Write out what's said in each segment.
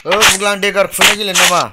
बुग्लां dagger फुनाय गेलेनो नामा?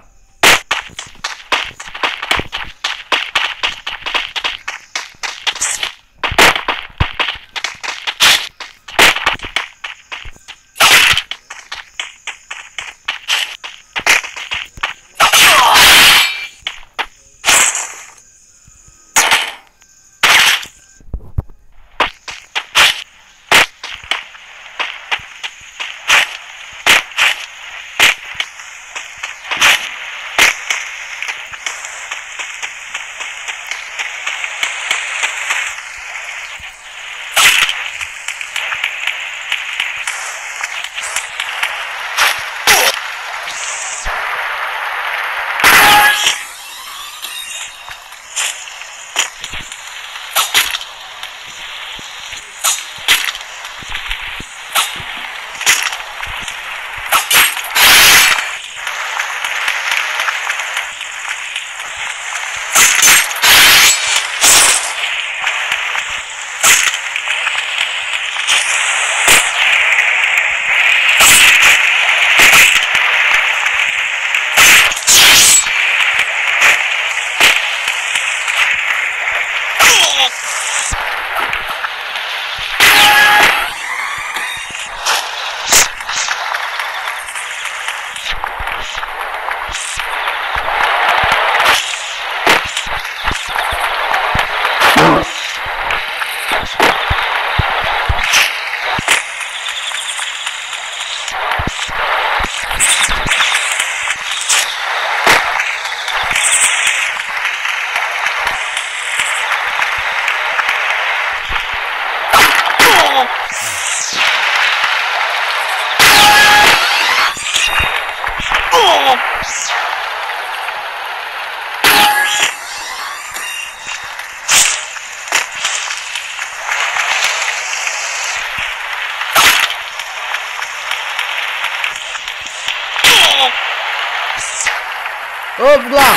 बुग्लां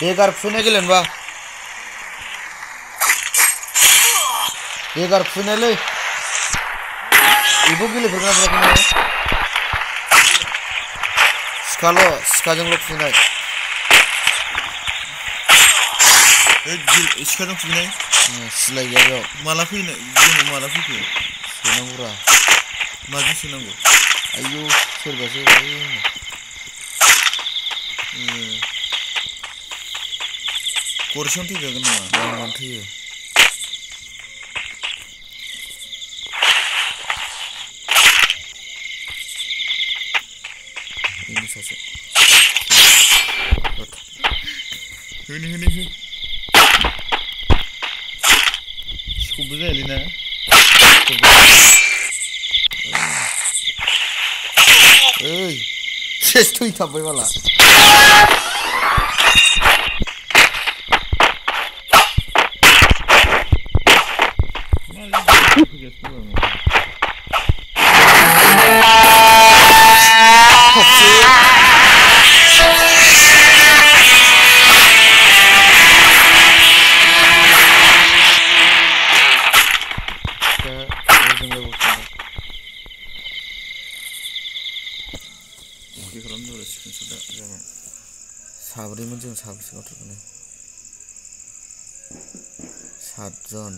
डेगार फुनाय गेलेनोबा डेगार फुनायलै बेखौ गेलेफेरगोना फेराखै नोङो? सिखाजोंल' फुनाय सिखाजों फुनाय सिलाय गैया बेयाव। माला फैनाय जोङो माला फैखो? सोनांगौरा माजों सोनांगौ? आयौ सोरबासो गरसेयावनो थैखागोन नामा? नांनानै थैयो। बेनि सासे होनि स्कपबो जायालै ना? ओइ सेस थैथाबबाय माला। साब्रैमोन जों साबेसे गथ'फोरनो 7 जन।